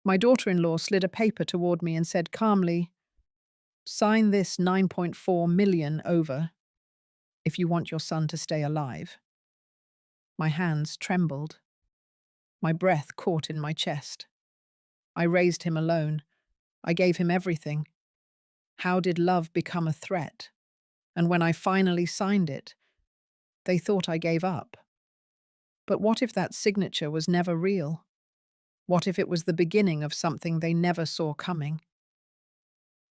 My daughter-in-law slid a paper toward me and said calmly, "Sign this 9.4 million over if you want your son to stay alive." My hands trembled. My breath caught in my chest. I raised him alone. I gave him everything. How did love become a threat? And when I finally signed it, they thought I gave up. But what if that signature was never real? What if it was the beginning of something they never saw coming?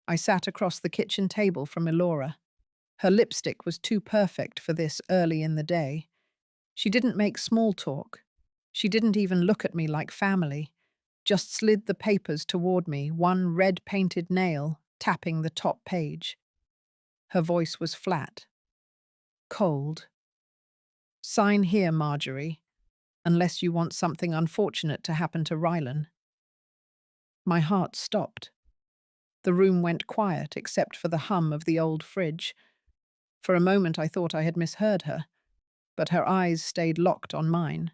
I sat across the kitchen table from Elora. Her lipstick was too perfect for this early in the day. She didn't make small talk. She didn't even look at me like family, just slid the papers toward me, one red-painted nail tapping the top page. Her voice was flat, cold. "Sign here, Marjorie, unless you want something unfortunate to happen to Rylan." My heart stopped. The room went quiet except for the hum of the old fridge. For a moment I thought I had misheard her, but her eyes stayed locked on mine.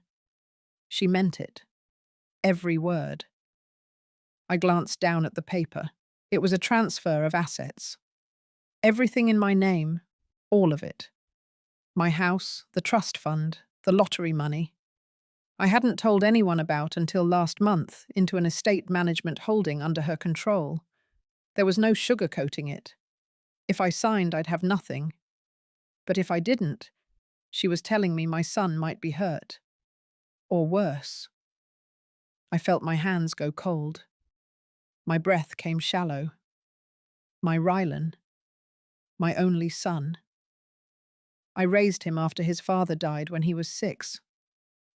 She meant it. Every word. I glanced down at the paper. It was a transfer of assets. Everything in my name, all of it. My house, the trust fund, the lottery money. I hadn't told anyone about until last month into an estate management holding under her control. There was no sugarcoating it. If I signed, I'd have nothing. But if I didn't, she was telling me my son might be hurt. Or worse. I felt my hands go cold. My breath came shallow. My Rylan. My only son. I raised him after his father died when he was 6.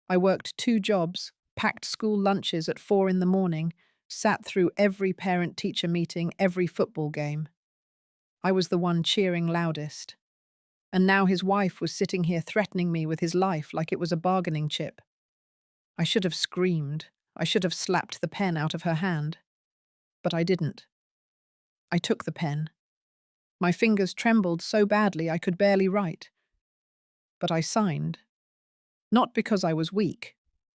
I worked 2 jobs, packed school lunches at 4 in the morning, sat through every parent-teacher meeting, every football game. I was the one cheering loudest. And now his wife was sitting here threatening me with his life like it was a bargaining chip. I should have screamed. I should have slapped the pen out of her hand. But I didn't. I took the pen. My fingers trembled so badly I could barely write. But I signed. Not because I was weak,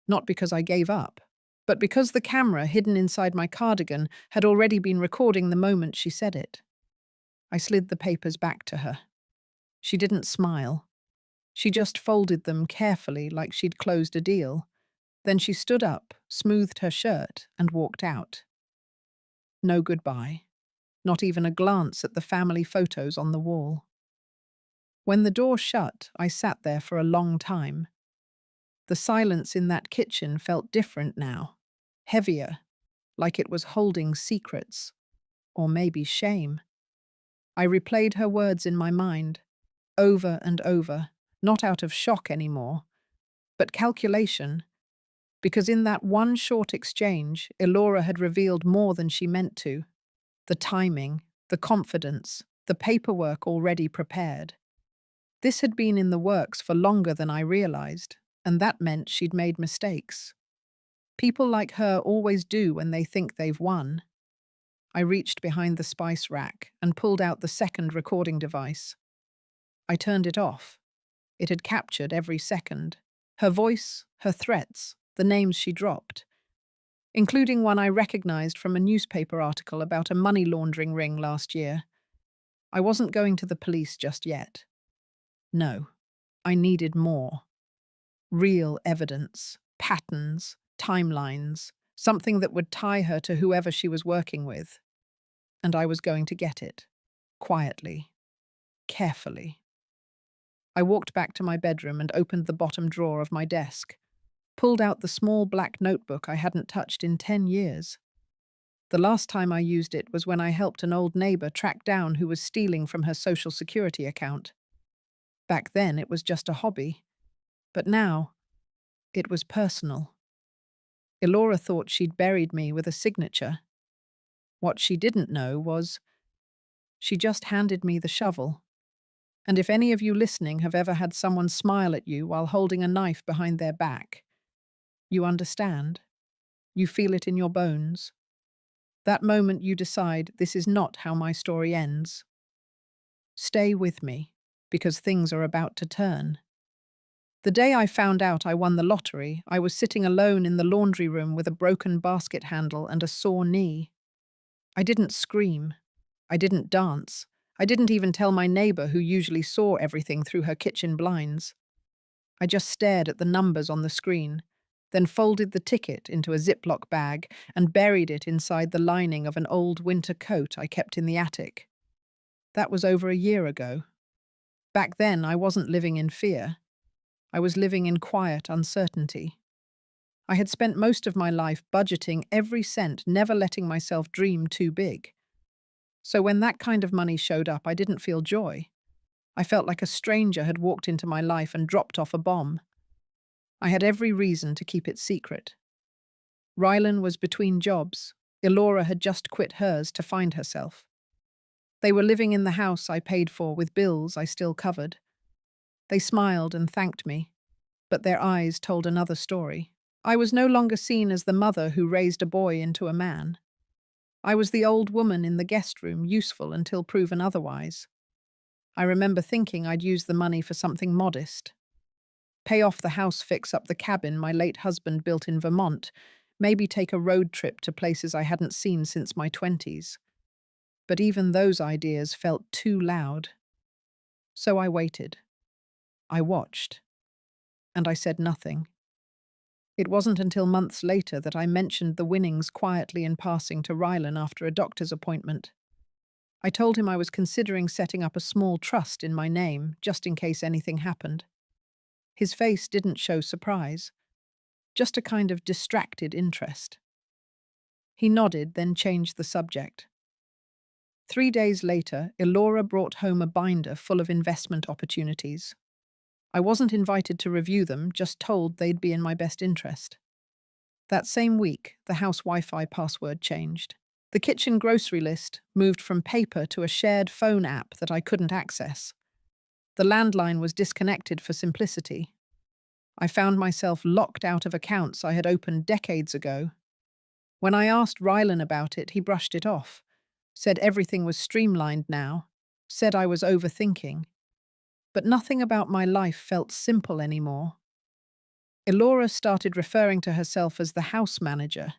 not because I gave up, but because the camera hidden inside my cardigan had already been recording the moment she said it. I slid the papers back to her. She didn't smile. She just folded them carefully like she'd closed a deal. Then she stood up, smoothed her shirt, and walked out. No goodbye. Not even a glance at the family photos on the wall. When the door shut, I sat there for a long time. The silence in that kitchen felt different now, heavier, like it was holding secrets, or maybe shame. I replayed her words in my mind, over and over, not out of shock anymore, but calculation, because in that one short exchange, Elora had revealed more than she meant to. The timing, the confidence, the paperwork already prepared. This had been in the works for longer than I realized, and that meant she'd made mistakes. People like her always do when they think they've won. I reached behind the spice rack and pulled out the second recording device. I turned it off. It had captured every second. Her voice, her threats, the names she dropped, including one I recognized from a newspaper article about a money laundering ring last year. I wasn't going to the police just yet. No, I needed more. Real evidence, patterns, timelines, something that would tie her to whoever she was working with. And I was going to get it. Quietly. Carefully. I walked back to my bedroom and opened the bottom drawer of my desk, pulled out the small black notebook I hadn't touched in 10 years. The last time I used it was when I helped an old neighbor track down who was stealing from her Social Security account. Back then it was just a hobby, but now it was personal. Elora thought she'd buried me with a signature. What she didn't know was she just handed me the shovel. And if any of you listening have ever had someone smile at you while holding a knife behind their back, you understand. You feel it in your bones. That moment you decide this is not how my story ends. Stay with me, because things are about to turn. The day I found out I won the lottery, I was sitting alone in the laundry room with a broken basket handle and a sore knee. I didn't scream. I didn't dance. I didn't even tell my neighbor who usually saw everything through her kitchen blinds. I just stared at the numbers on the screen, then folded the ticket into a Ziploc bag and buried it inside the lining of an old winter coat I kept in the attic. That was over a year ago. Back then, I wasn't living in fear. I was living in quiet uncertainty. I had spent most of my life budgeting every cent, never letting myself dream too big. So when that kind of money showed up, I didn't feel joy. I felt like a stranger had walked into my life and dropped off a bomb. I had every reason to keep it secret. Rylan was between jobs. Elora had just quit hers to find herself. They were living in the house I paid for with bills I still covered. They smiled and thanked me, but their eyes told another story. I was no longer seen as the mother who raised a boy into a man. I was the old woman in the guest room, useful until proven otherwise. I remember thinking I'd use the money for something modest. Pay off the house, fix up the cabin my late husband built in Vermont, maybe take a road trip to places I hadn't seen since my 20s. But even those ideas felt too loud. So I waited. I watched. And I said nothing. It wasn't until months later that I mentioned the winnings quietly in passing to Rylan after a doctor's appointment. I told him I was considering setting up a small trust in my name, just in case anything happened. His face didn't show surprise, just a kind of distracted interest. He nodded, then changed the subject. 3 days later, Elora brought home a binder full of investment opportunities. I wasn't invited to review them, just told they'd be in my best interest. That same week, the house Wi-Fi password changed. The kitchen grocery list moved from paper to a shared phone app that I couldn't access. The landline was disconnected for simplicity. I found myself locked out of accounts I had opened decades ago. When I asked Rylan about it, he brushed it off, said everything was streamlined now, said I was overthinking. But nothing about my life felt simple anymore. Elora started referring to herself as the house manager.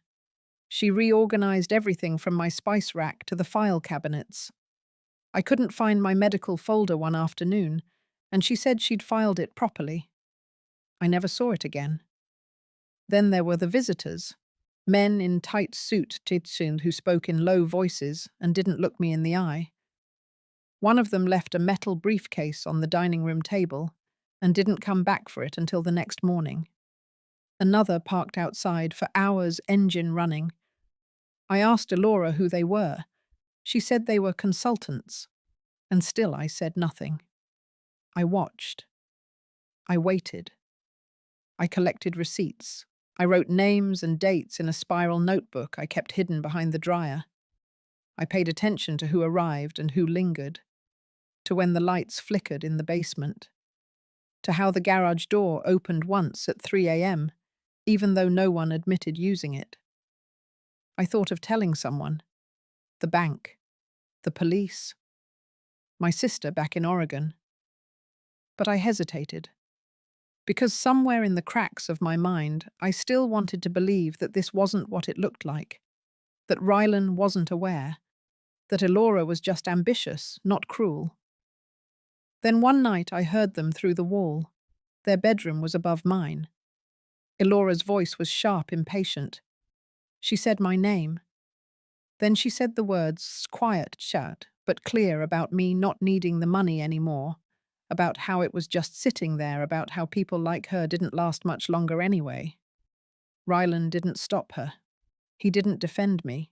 She reorganized everything from my spice rack to the file cabinets. I couldn't find my medical folder one afternoon, and she said she'd filed it properly. I never saw it again. Then there were the visitors, men in tight suits who spoke in low voices and didn't look me in the eye. One of them left a metal briefcase on the dining room table and didn't come back for it until the next morning. Another parked outside for hours, engine running. I asked Elora who they were. She said they were consultants, and still I said nothing. I watched. I waited. I collected receipts. I wrote names and dates in a spiral notebook I kept hidden behind the dryer. I paid attention to who arrived and who lingered, to when the lights flickered in the basement, to how the garage door opened once at 3 a.m., even though no one admitted using it. I thought of telling someone, the bank, the police, my sister back in Oregon. But I hesitated, because somewhere in the cracks of my mind, I still wanted to believe that this wasn't what it looked like, that Rylan wasn't aware, that Elora was just ambitious, not cruel. Then one night I heard them through the wall. Their bedroom was above mine. Elora's voice was sharp, impatient. She said my name. Then she said the words, quiet, but clear, about me not needing the money anymore, about how it was just sitting there, about how people like her didn't last much longer anyway. Rylan didn't stop her. He didn't defend me.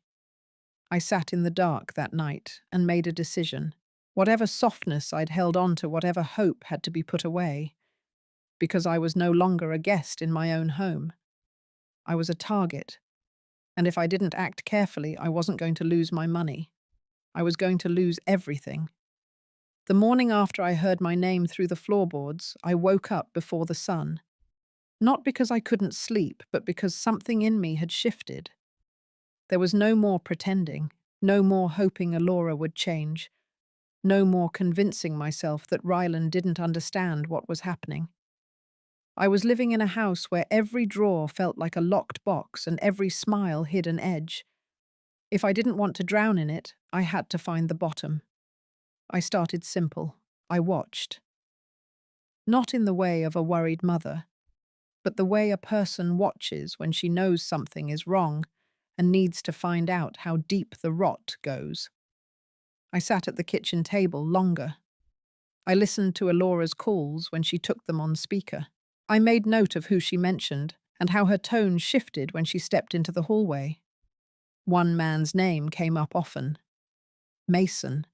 I sat in the dark that night and made a decision. Whatever softness I'd held on to, whatever hope had to be put away, because I was no longer a guest in my own home. I was a target, and if I didn't act carefully, I wasn't going to lose my money. I was going to lose everything. The morning after I heard my name through the floorboards, I woke up before the sun. Not because I couldn't sleep, but because something in me had shifted. There was no more pretending, no more hoping Elora would change, no more convincing myself that Rylan didn't understand what was happening. I was living in a house where every drawer felt like a locked box and every smile hid an edge. If I didn't want to drown in it, I had to find the bottom. I started simple. I watched. Not in the way of a worried mother, but the way a person watches when she knows something is wrong and needs to find out how deep the rot goes. I sat at the kitchen table longer. I listened to Alora's calls when she took them on speaker. I made note of who she mentioned and how her tone shifted when she stepped into the hallway. One man's name came up often. Mason.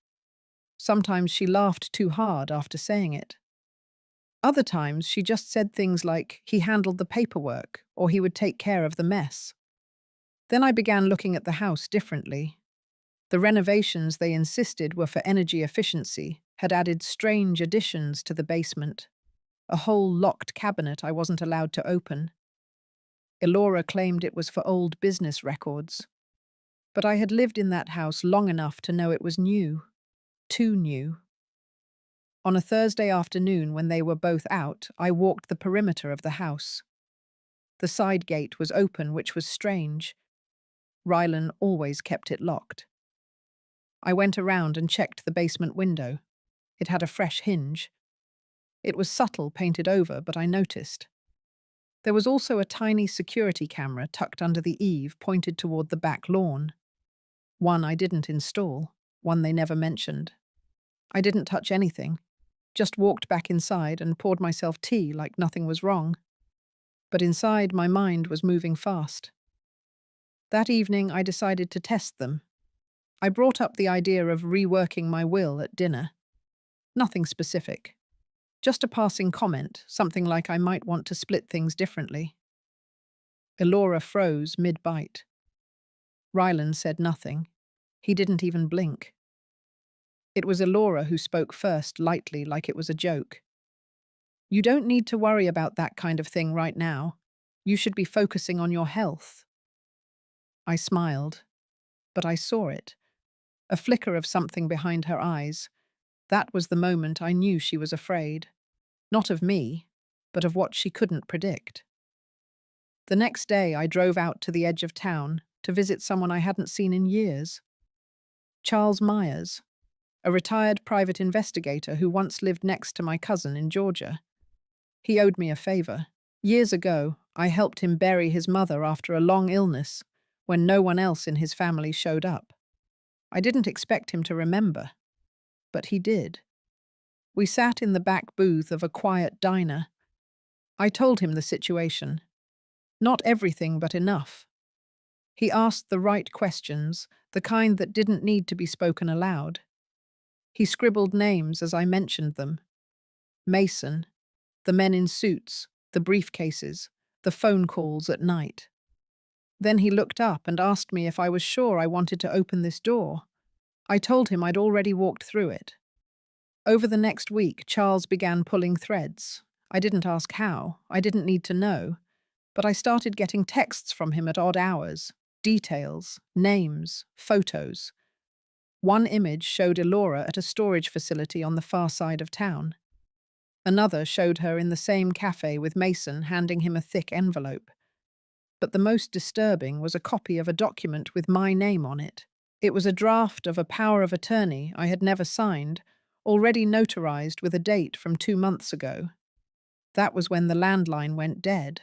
Sometimes she laughed too hard after saying it. Other times she just said things like he handled the paperwork or he would take care of the mess. Then I began looking at the house differently. The renovations they insisted were for energy efficiency had added strange additions to the basement. A whole locked cabinet I wasn't allowed to open. Elora claimed it was for old business records. But I had lived in that house long enough to know it was new. Too new. On a Thursday afternoon when they were both out, I walked the perimeter of the house. The side gate was open, which was strange. Rylan always kept it locked. I went around and checked the basement window. It had a fresh hinge. It was subtle, painted over, but I noticed. There was also a tiny security camera tucked under the eave, pointed toward the back lawn. One I didn't install, one they never mentioned. I didn't touch anything, just walked back inside and poured myself tea like nothing was wrong. But inside, my mind was moving fast. That evening, I decided to test them. I brought up the idea of reworking my will at dinner. Nothing specific. Just a passing comment, something like I might want to split things differently. Elora froze mid-bite. Rylan said nothing. He didn't even blink. It was Elora who spoke first, lightly, like it was a joke. You don't need to worry about that kind of thing right now. You should be focusing on your health. I smiled, but I saw it. A flicker of something behind her eyes. That was the moment I knew she was afraid. Not of me, but of what she couldn't predict. The next day, I drove out to the edge of town to visit someone I hadn't seen in years. Charles Myers, a retired private investigator who once lived next to my cousin in Georgia. He owed me a favor. Years ago, I helped him bury his mother after a long illness when no one else in his family showed up. I didn't expect him to remember, but he did. We sat in the back booth of a quiet diner. I told him the situation. Not everything, but enough. He asked the right questions, the kind that didn't need to be spoken aloud. He scribbled names as I mentioned them. Mason, the men in suits, the briefcases, the phone calls at night. Then he looked up and asked me if I was sure I wanted to open this door. I told him I'd already walked through it. Over the next week, Charles began pulling threads. I didn't ask how, I didn't need to know, but I started getting texts from him at odd hours, details, names, photos. One image showed Elora at a storage facility on the far side of town. Another showed her in the same cafe with Mason handing him a thick envelope. But the most disturbing was a copy of a document with my name on it. It was a draft of a power of attorney I had never signed, already notarized with a date from 2 months ago. That was when the landline went dead.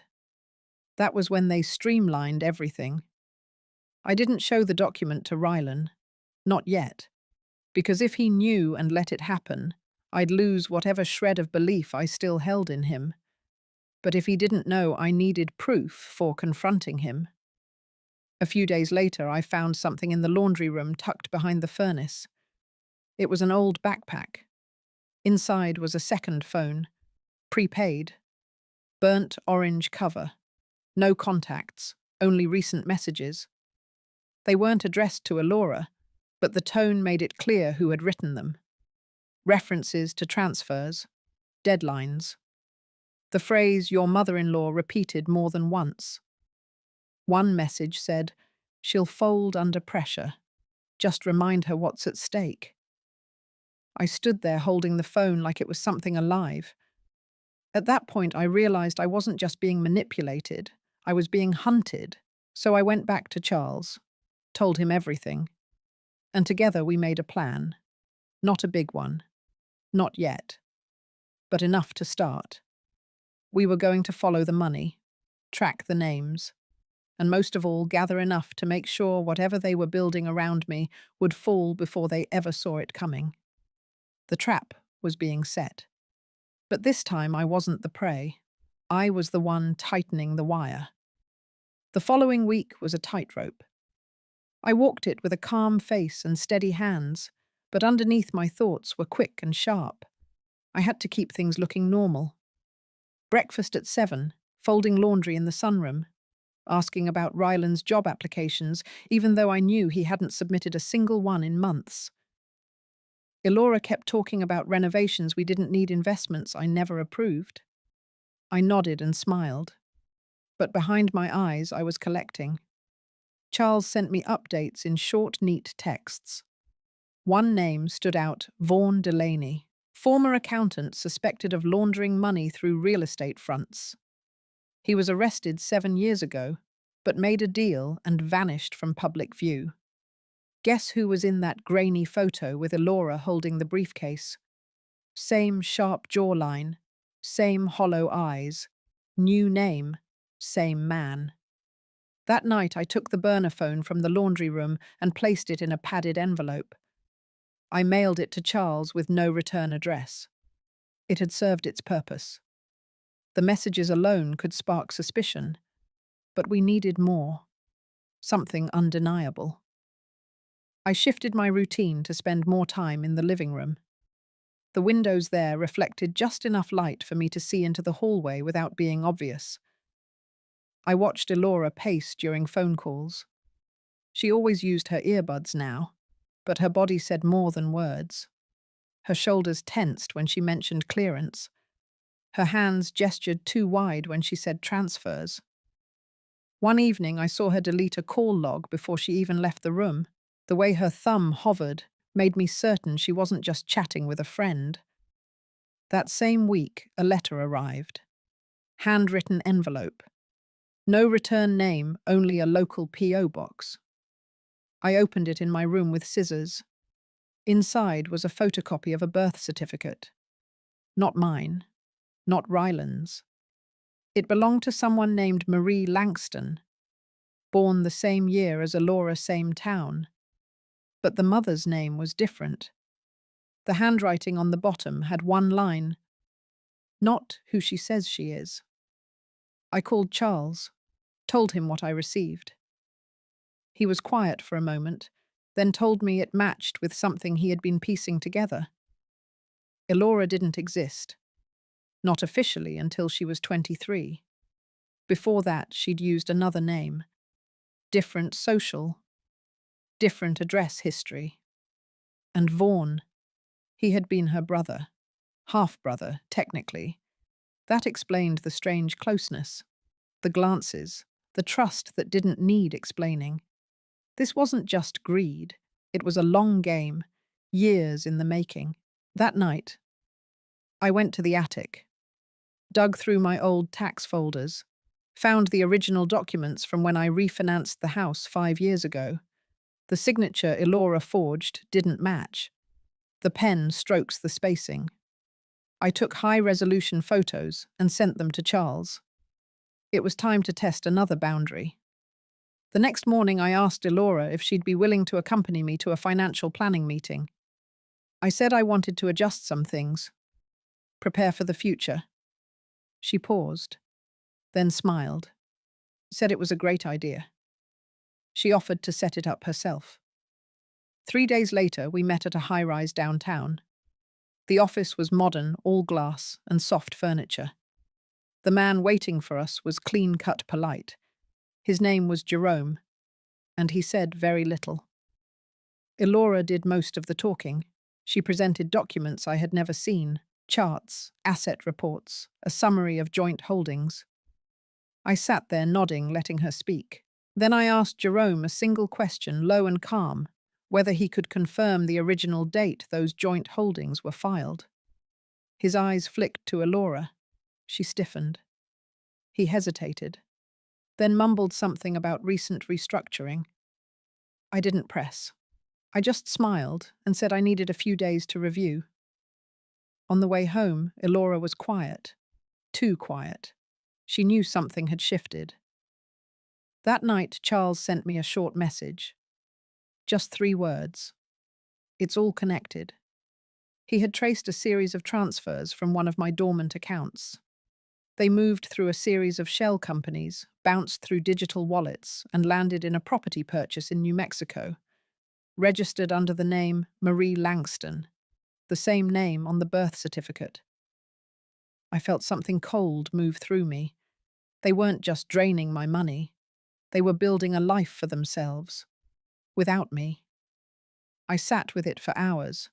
That was when they streamlined everything. I didn't show the document to Rylan. Not yet. Because if he knew and let it happen, I'd lose whatever shred of belief I still held in him. But if he didn't know, I needed proof for confronting him. A few days later, I found something in the laundry room tucked behind the furnace. It was an old backpack. Inside was a second phone, prepaid, burnt orange cover, no contacts, only recent messages. They weren't addressed to Elora, but the tone made it clear who had written them. References to transfers, deadlines. The phrase "your mother-in-law" repeated more than once. One message said, "She'll fold under pressure. Just remind her what's at stake." I stood there holding the phone like it was something alive. At that point, I realized I wasn't just being manipulated, I was being hunted. So I went back to Charles, told him everything, and together we made a plan. Not a big one, not yet, but enough to start. We were going to follow the money, track the names, and most of all, gather enough to make sure whatever they were building around me would fall before they ever saw it coming. The trap was being set. But this time I wasn't the prey. I was the one tightening the wire. The following week was a tightrope. I walked it with a calm face and steady hands, but underneath my thoughts were quick and sharp. I had to keep things looking normal. Breakfast at 7, folding laundry in the sunroom, asking about Ryland's job applications, even though I knew he hadn't submitted a single one in months. Elora kept talking about renovations we didn't need, investments I never approved. I nodded and smiled. But behind my eyes, I was collecting. Charles sent me updates in short, neat texts. One name stood out: Vaughan Delaney, former accountant suspected of laundering money through real estate fronts. He was arrested 7 years ago, but made a deal and vanished from public view. Guess who was in that grainy photo with Elora holding the briefcase? Same sharp jawline, same hollow eyes, new name, same man. That night I took the burner phone from the laundry room and placed it in a padded envelope. I mailed it to Charles with no return address. It had served its purpose. The messages alone could spark suspicion, but we needed more. Something undeniable. I shifted my routine to spend more time in the living room. The windows there reflected just enough light for me to see into the hallway without being obvious. I watched Elora pace during phone calls. She always used her earbuds now, but her body said more than words. Her shoulders tensed when she mentioned clearance. Her hands gestured too wide when she said transfers. One evening I saw her delete a call log before she even left the room. The way her thumb hovered made me certain she wasn't just chatting with a friend. That same week, a letter arrived. Handwritten envelope. No return name, only a local P.O. box. I opened it in my room with scissors. Inside was a photocopy of a birth certificate. Not mine. Not Ryland's. It belonged to someone named Marie Langston, born the same year as Elora, same town. But the mother's name was different. The handwriting on the bottom had one line: not who she says she is. I called Charles, told him what I received. He was quiet for a moment, then told me it matched with something he had been piecing together. Elora didn't exist. Not officially until she was 23. Before that, she'd used another name. Different social, different address history. And Vaughan, he had been her brother. Half-brother, technically. That explained the strange closeness, the glances, the trust that didn't need explaining. This wasn't just greed. It was a long game, years in the making. That night, I went to the attic, dug through my old tax folders, found the original documents from when I refinanced the house 5 years ago. The signature Elora forged didn't match. The pen strokes the spacing. I took high-resolution photos and sent them to Charles. It was time to test another boundary. The next morning I asked Elora if she'd be willing to accompany me to a financial planning meeting. I said I wanted to adjust some things, prepare for the future. She paused, then smiled, said it was a great idea. She offered to set it up herself. 3 days later, we met at a high-rise downtown. The office was modern, all glass and soft furniture. The man waiting for us was clean-cut, polite. His name was Jerome, and he said very little. Elora did most of the talking. She presented documents I had never seen, charts, asset reports, a summary of joint holdings. I sat there nodding, letting her speak. Then I asked Jerome a single question, low and calm, whether he could confirm the original date those joint holdings were filed. His eyes flicked to Elora. She stiffened. He hesitated, then mumbled something about recent restructuring. I didn't press. I just smiled and said I needed a few days to review. On the way home, Elora was quiet. Too quiet. She knew something had shifted. That night, Charles sent me a short message. Just 3 words. It's all connected. He had traced a series of transfers from one of my dormant accounts. They moved through a series of shell companies, bounced through digital wallets, and landed in a property purchase in New Mexico, registered under the name Marie Langston, the same name on the birth certificate. I felt something cold move through me. They weren't just draining my money. They were building a life for themselves. Without me. I sat with it for hours,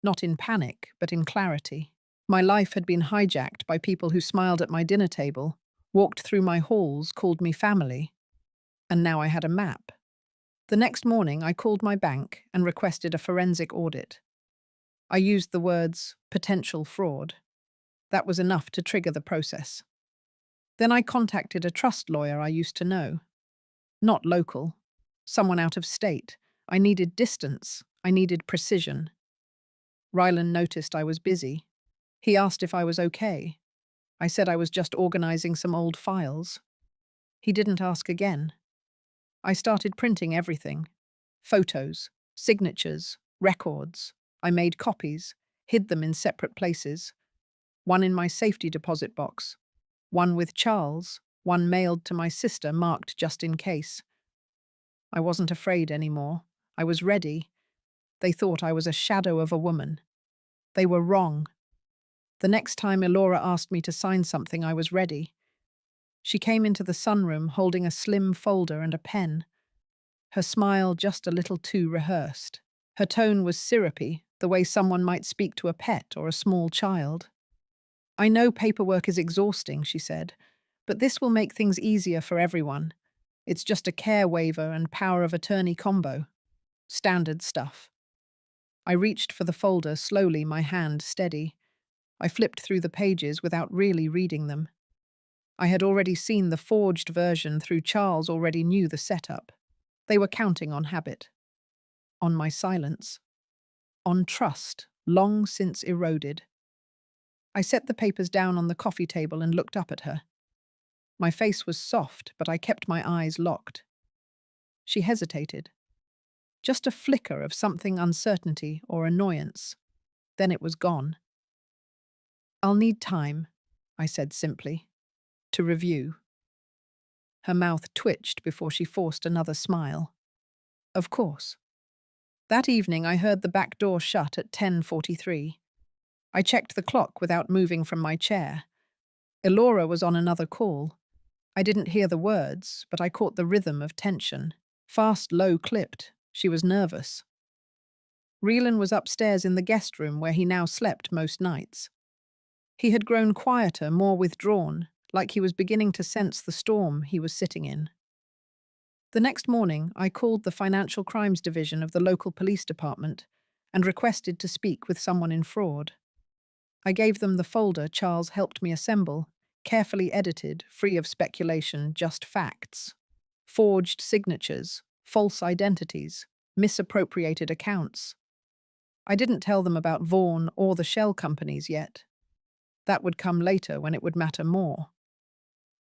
not in panic, but in clarity. My life had been hijacked by people who smiled at my dinner table, walked through my halls, called me family, and now I had a map. The next morning, I called my bank and requested a forensic audit. I used the words potential fraud. That was enough to trigger the process. Then I contacted a trust lawyer I used to know. Not local. Someone out of state. I needed distance. I needed precision. Rylan noticed I was busy. He asked if I was okay. I said I was just organizing some old files. He didn't ask again. I started printing everything. Photos, signatures, records. I made copies, hid them in separate places. One in my safety deposit box. One with Charles, one mailed to my sister marked just in case. I wasn't afraid anymore. I was ready. They thought I was a shadow of a woman. They were wrong. The next time Elora asked me to sign something, I was ready. She came into the sunroom holding a slim folder and a pen. Her smile just a little too rehearsed. Her tone was syrupy, the way someone might speak to a pet or a small child. I know paperwork is exhausting, she said, but this will make things easier for everyone. It's just a care waiver and power of attorney combo. Standard stuff. I reached for the folder slowly, my hand steady. I flipped through the pages without really reading them. I had already seen the forged version through Charles already knew the setup. They were counting on habit. On my silence. On trust, long since eroded. I set the papers down on the coffee table and looked up at her. My face was soft, but I kept my eyes locked. She hesitated. Just a flicker of something uncertainty or annoyance. Then it was gone. I'll need time, I said simply, to review. Her mouth twitched before she forced another smile. Of course. That evening I heard the back door shut at 10:43. I checked the clock without moving from my chair. Elora was on another call. I didn't hear the words, but I caught the rhythm of tension. Fast, low-clipped. She was nervous. Rylan was upstairs in the guest room where he now slept most nights. He had grown quieter, more withdrawn, like he was beginning to sense the storm he was sitting in. The next morning, I called the Financial Crimes Division of the local police department and requested to speak with someone in fraud. I gave them the folder Charles helped me assemble, carefully edited, free of speculation, just facts. Forged signatures, false identities, misappropriated accounts. I didn't tell them about Vaughan or the shell companies yet. That would come later when it would matter more.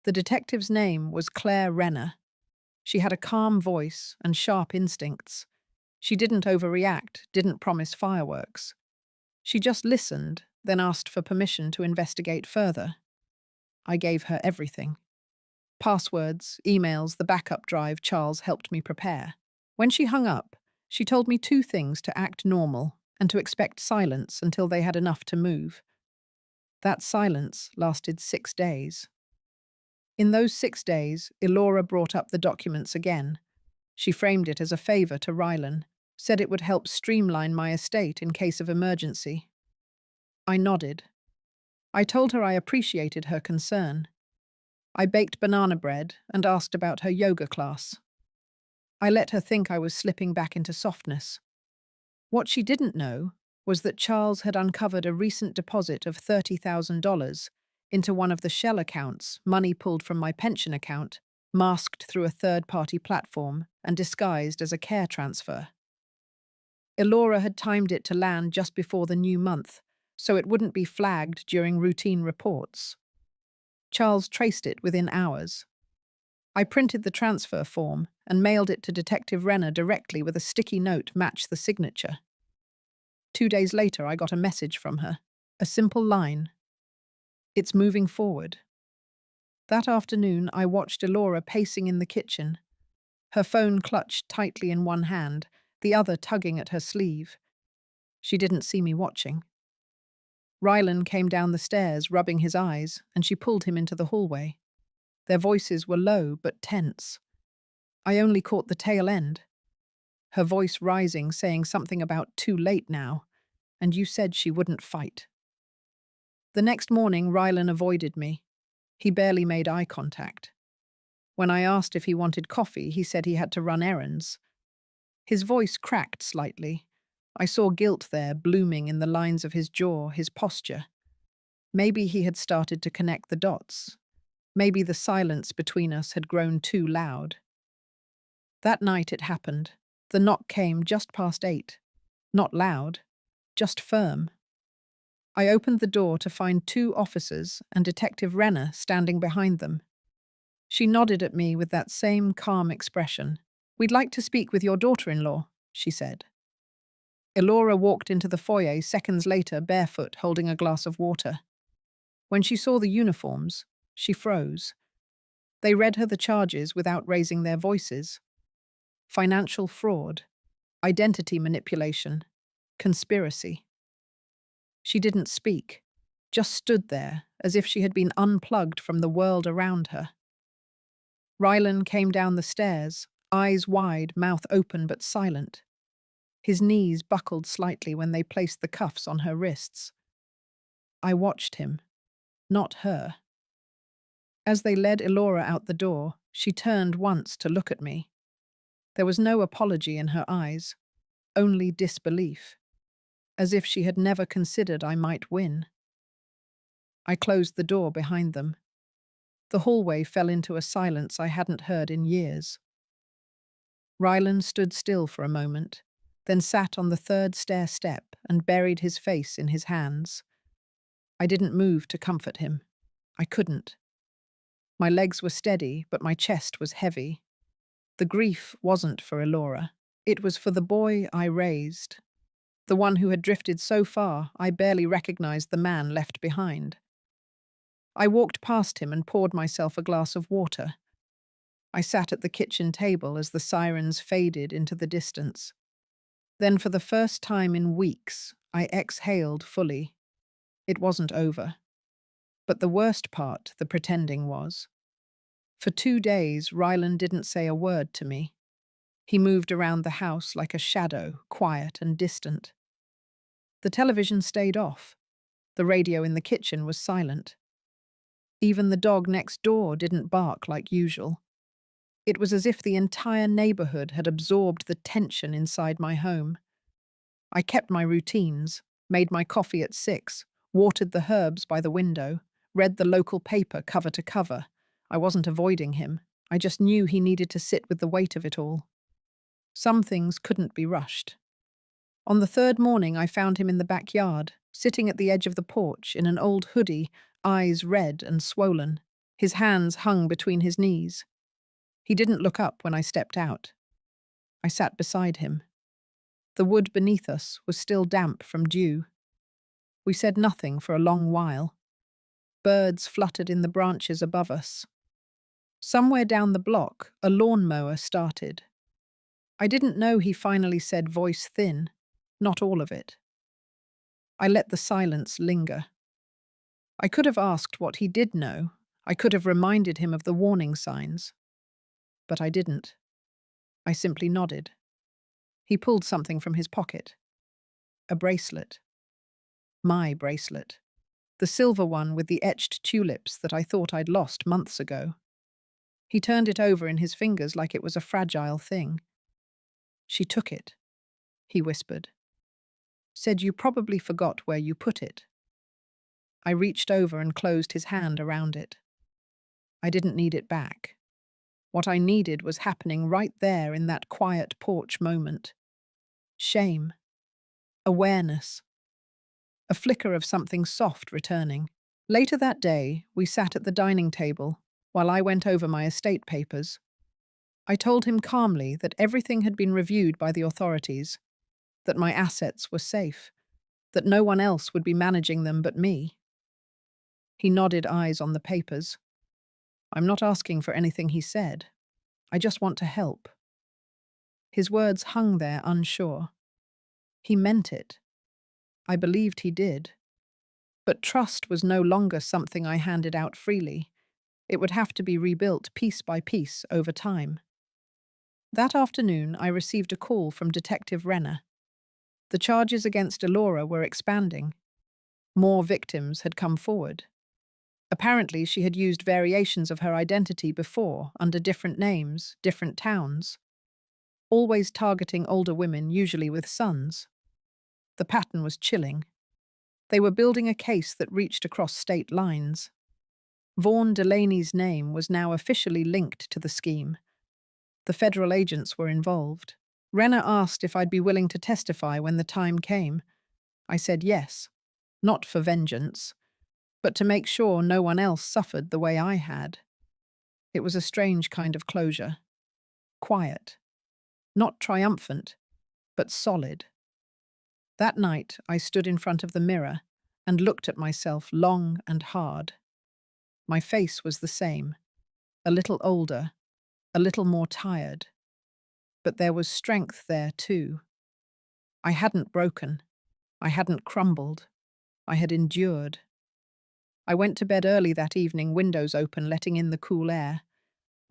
The detective's name was Claire Renner. She had a calm voice and sharp instincts. She didn't overreact, didn't promise fireworks. She just listened, then asked for permission to investigate further. I gave her everything. Passwords, emails, the backup drive Charles helped me prepare. When she hung up, she told me 2 things: to act normal and to expect silence until they had enough to move. That silence lasted 6 days. In those 6 days, Elora brought up the documents again. She framed it as a favor to Rylan, said it would help streamline my estate in case of emergency. I nodded. I told her I appreciated her concern. I baked banana bread and asked about her yoga class. I let her think I was slipping back into softness. What she didn't know was that Charles had uncovered a recent deposit of $30,000 into one of the shell accounts, money pulled from my pension account, masked through a third-party platform and disguised as a care transfer. Elora had timed it to land just before the new month, so it wouldn't be flagged during routine reports. Charles traced it within hours. I printed the transfer form and mailed it to Detective Renner directly with a sticky note matched the signature. 2 days later, I got a message from her. A simple line. It's moving forward. That afternoon, I watched Elora pacing in the kitchen, her phone clutched tightly in one hand, the other tugging at her sleeve. She didn't see me watching. Rylan came down the stairs, rubbing his eyes, and she pulled him into the hallway. Their voices were low but tense. I only caught the tail end. Her voice rising, saying something about too late now, and you said she wouldn't fight. The next morning, Rylan avoided me. He barely made eye contact. When I asked if he wanted coffee, he said he had to run errands. His voice cracked slightly. I saw guilt there, blooming in the lines of his jaw, his posture. Maybe he had started to connect the dots. Maybe the silence between us had grown too loud. That night it happened. The knock came just past 8. Not loud, just firm. I opened the door to find 2 officers and Detective Renner standing behind them. She nodded at me with that same calm expression. "We'd like to speak with your daughter-in-law," she said. Elora walked into the foyer seconds later, barefoot, holding a glass of water. When she saw the uniforms, she froze. They read her the charges without raising their voices. Financial fraud, identity manipulation, conspiracy. She didn't speak, just stood there as if she had been unplugged from the world around her. Rylan came down the stairs, eyes wide, mouth open but silent. His knees buckled slightly when they placed the cuffs on her wrists. I watched him, not her. As they led Elora out the door, she turned once to look at me. There was no apology in her eyes, only disbelief, as if she had never considered I might win. I closed the door behind them. The hallway fell into a silence I hadn't heard in years. Rylan stood still for a moment, then sat on the 3rd stair step and buried his face in his hands. I didn't move to comfort him. I couldn't. My legs were steady, but my chest was heavy. The grief wasn't for Elora. It was for the boy I raised. The one who had drifted so far, I barely recognized the man left behind. I walked past him and poured myself a glass of water. I sat at the kitchen table as the sirens faded into the distance. Then, for the first time in weeks, I exhaled fully. It wasn't over. But the worst part, the pretending, was. For 2 days, Rylan didn't say a word to me. He moved around the house like a shadow, quiet and distant. The television stayed off. The radio in the kitchen was silent. Even the dog next door didn't bark like usual. It was as if the entire neighborhood had absorbed the tension inside my home. I kept my routines, made my coffee at 6, watered the herbs by the window, read the local paper cover to cover. I wasn't avoiding him. I just knew he needed to sit with the weight of it all. Some things couldn't be rushed. On the 3rd morning, I found him in the backyard, sitting at the edge of the porch in an old hoodie, eyes red and swollen. His hands hung between his knees. He didn't look up when I stepped out. I sat beside him. The wood beneath us was still damp from dew. We said nothing for a long while. Birds fluttered in the branches above us. Somewhere down the block, a lawnmower started. I didn't know he finally said, voice thin, not all of it. I let the silence linger. I could have asked what he did know. I could have reminded him of the warning signs. But I didn't. I simply nodded. He pulled something from his pocket. A bracelet. My bracelet. The silver one with the etched tulips that I thought I'd lost months ago. He turned it over in his fingers like it was a fragile thing. "She took it," he whispered. "Said you probably forgot where you put it." I reached over and closed his hand around it. I didn't need it back. What I needed was happening right there in that quiet porch moment. Shame. Awareness. A flicker of something soft returning. Later that day, we sat at the dining table while I went over my estate papers. I told him calmly that everything had been reviewed by the authorities, that my assets were safe, that no one else would be managing them but me. He nodded, eyes on the papers. I'm not asking for anything, he said. I just want to help. His words hung there unsure. He meant it. I believed he did. But trust was no longer something I handed out freely. It would have to be rebuilt piece by piece over time. That afternoon, I received a call from Detective Renner. The charges against Elora were expanding. More victims had come forward. Apparently, she had used variations of her identity before, under different names, different towns, always targeting older women, usually with sons. The pattern was chilling. They were building a case that reached across state lines. Vaughan Delaney's name was now officially linked to the scheme. The federal agents were involved. Renner asked if I'd be willing to testify when the time came. I said yes, not for vengeance, but to make sure no one else suffered the way I had. It was a strange kind of closure. Quiet. Not triumphant, but solid. That night, I stood in front of the mirror and looked at myself long and hard. My face was the same, a little older, a little more tired. But there was strength there too. I hadn't broken. I hadn't crumbled. I had endured. I went to bed early that evening, windows open, letting in the cool air.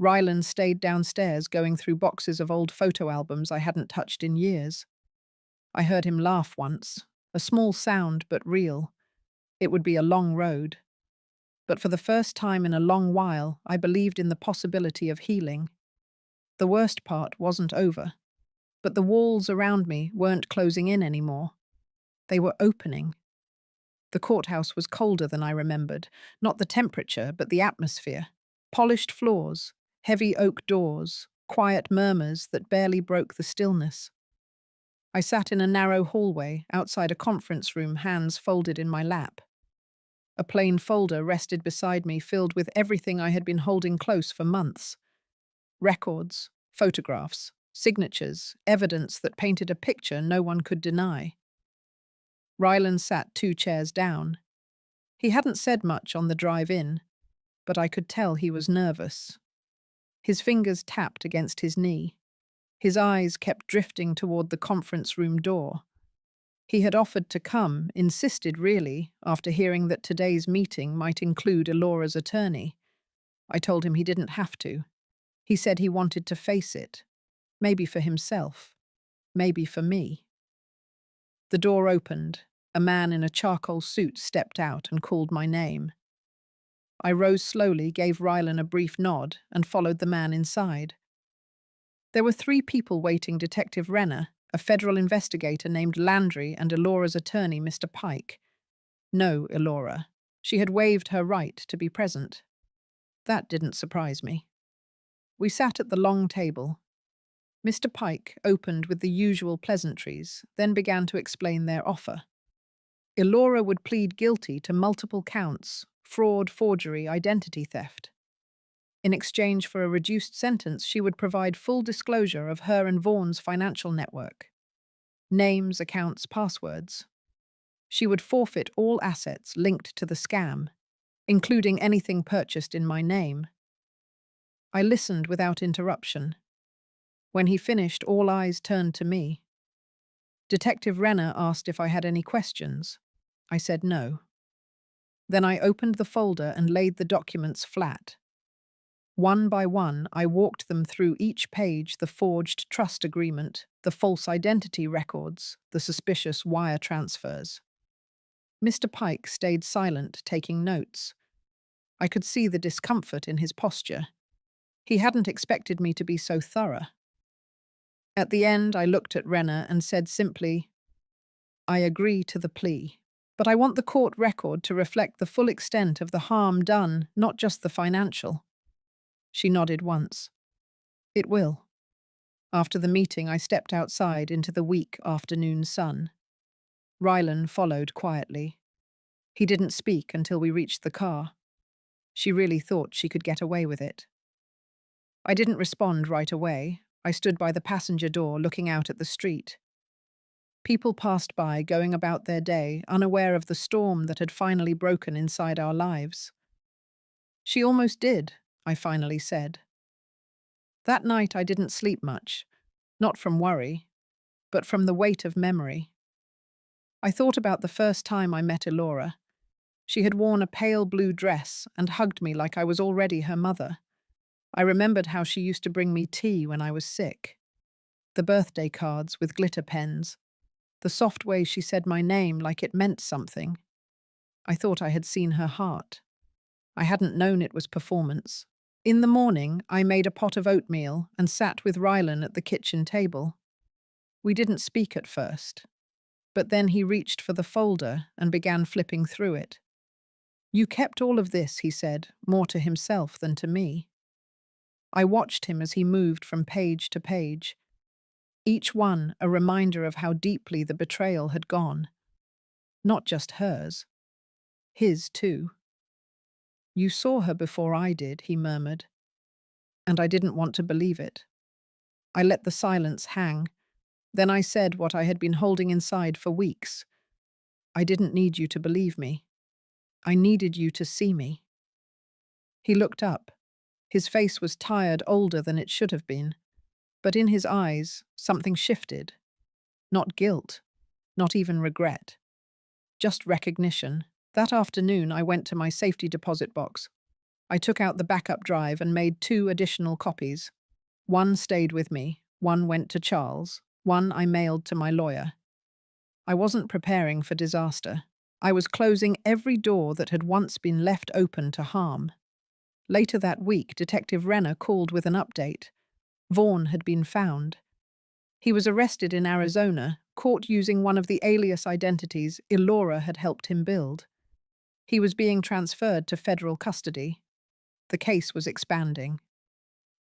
Rylan stayed downstairs, going through boxes of old photo albums I hadn't touched in years. I heard him laugh once, a small sound but real. It would be a long road. But for the first time in a long while, I believed in the possibility of healing. The worst part wasn't over, but the walls around me weren't closing in anymore. They were opening. The courthouse was colder than I remembered, not the temperature, but the atmosphere. Polished floors, heavy oak doors, quiet murmurs that barely broke the stillness. I sat in a narrow hallway outside a conference room, hands folded in my lap. A plain folder rested beside me, filled with everything I had been holding close for months. Records, photographs, signatures, evidence that painted a picture no one could deny. Rylan sat 2 chairs down. He hadn't said much on the drive in, but I could tell he was nervous. His fingers tapped against his knee. His eyes kept drifting toward the conference room door. He had offered to come, insisted really, after hearing that today's meeting might include Elora's attorney. I told him he didn't have to. He said he wanted to face it. Maybe for himself. Maybe for me. The door opened. A man in a charcoal suit stepped out and called my name. I rose slowly, gave Rylan a brief nod, and followed the man inside. There were 3 people waiting: Detective Renner, a federal investigator named Landry, and Elora's attorney, Mr. Pike. No, Elora. She had waived her right to be present. That didn't surprise me. We sat at the long table. Mr. Pike opened with the usual pleasantries, then began to explain their offer. Elora would plead guilty to multiple counts: fraud, forgery, identity theft. In exchange for a reduced sentence, she would provide full disclosure of her and Vaughan's financial network. Names, accounts, passwords. She would forfeit all assets linked to the scam, including anything purchased in my name. I listened without interruption. When he finished, all eyes turned to me. Detective Renner asked if I had any questions. I said no. Then I opened the folder and laid the documents flat. One by one, I walked them through each page: the forged trust agreement, the false identity records, the suspicious wire transfers. Mr. Pike stayed silent, taking notes. I could see the discomfort in his posture. He hadn't expected me to be so thorough. At the end, I looked at Renner and said simply, "I agree to the plea." But I want the court record to reflect the full extent of the harm done, not just the financial. She nodded once. It will. After the meeting, I stepped outside into the weak afternoon sun. Rylan followed quietly. He didn't speak until we reached the car. She really thought she could get away with it. I didn't respond right away. I stood by the passenger door looking out at the street. People passed by, going about their day, unaware of the storm that had finally broken inside our lives. She almost did, I finally said. That night I didn't sleep much, not from worry, but from the weight of memory. I thought about the first time I met Elora. She had worn a pale blue dress and hugged me like I was already her mother. I remembered how she used to bring me tea when I was sick. The birthday cards with glitter pens. The soft way she said my name like it meant something. I thought I had seen her heart. I hadn't known it was performance. In the morning, I made a pot of oatmeal and sat with Rylan at the kitchen table. We didn't speak at first, but then he reached for the folder and began flipping through it. "You kept all of this," he said, more to himself than to me. I watched him as he moved from page to page, each one a reminder of how deeply the betrayal had gone. Not just hers. His, too. "You saw her before I did," he murmured, and I didn't want to believe it. I let the silence hang. Then I said what I had been holding inside for weeks. "I didn't need you to believe me. I needed you to see me." He looked up. His face was tired, older than it should have been. But in his eyes, something shifted. Not guilt, not even regret. Just recognition. That afternoon, I went to my safety deposit box. I took out the backup drive and made 2 additional copies. One stayed with me, one went to Charles, one I mailed to my lawyer. I wasn't preparing for disaster. I was closing every door that had once been left open to harm. Later that week, Detective Renner called with an update. Vaughn had been found. He was arrested in Arizona, caught using one of the alias identities Elora had helped him build. He was being transferred to federal custody. The case was expanding.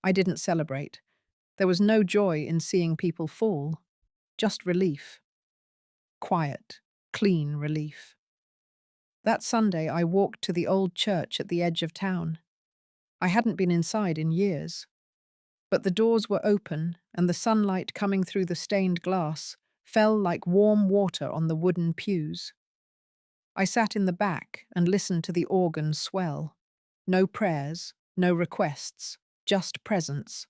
I didn't celebrate. There was no joy in seeing people fall, just relief. Quiet, clean relief. That Sunday, I walked to the old church at the edge of town. I hadn't been inside in years. But the doors were open, and the sunlight coming through the stained glass fell like warm water on the wooden pews. I sat in the back and listened to the organ swell. No prayers, no requests, just presence.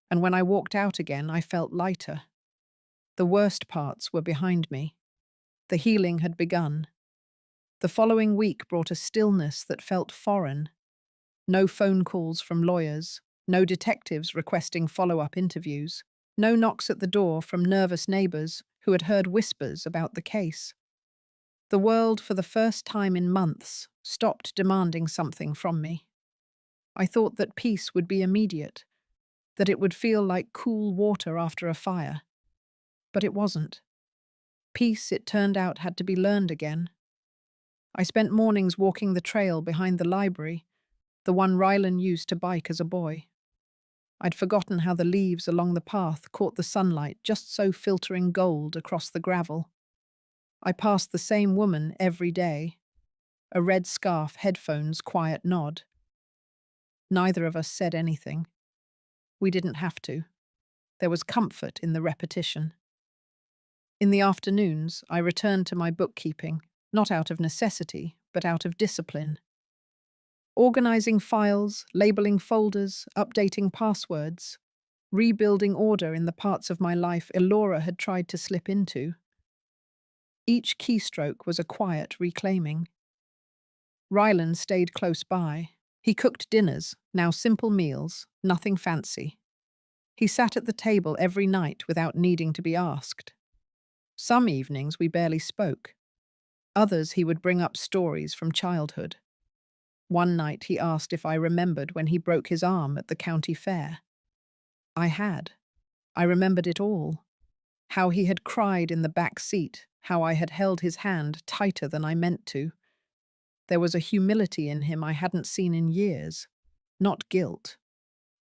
And when I walked out again, I felt lighter. The worst parts were behind me. The healing had begun. The following week brought a stillness that felt foreign. No phone calls from lawyers, no detectives requesting follow-up interviews, no knocks at the door from nervous neighbors who had heard whispers about the case. The world, for the first time in months, stopped demanding something from me. I thought that peace would be immediate, that it would feel like cool water after a fire. But it wasn't. Peace, it turned out, had to be learned again. I spent mornings walking the trail behind the library, the one Rylan used to bike as a boy. I'd forgotten how the leaves along the path caught the sunlight just so filtering gold across the gravel. I passed the same woman every day. A red scarf, headphones, quiet nod. Neither of us said anything. We didn't have to. There was comfort in the repetition. In the afternoons, I returned to my bookkeeping, not out of necessity, but out of discipline. Organizing files, labeling folders, updating passwords, rebuilding order in the parts of my life Elora had tried to slip into. Each keystroke was a quiet reclaiming. Rylan stayed close by. He cooked dinners, now simple meals, nothing fancy. He sat at the table every night without needing to be asked. Some evenings we barely spoke. Others he would bring up stories from childhood. One night he asked if I remembered when he broke his arm at the county fair. I had. I remembered it all. How he had cried in the back seat, how I had held his hand tighter than I meant to. There was a humility in him I hadn't seen in years. Not guilt.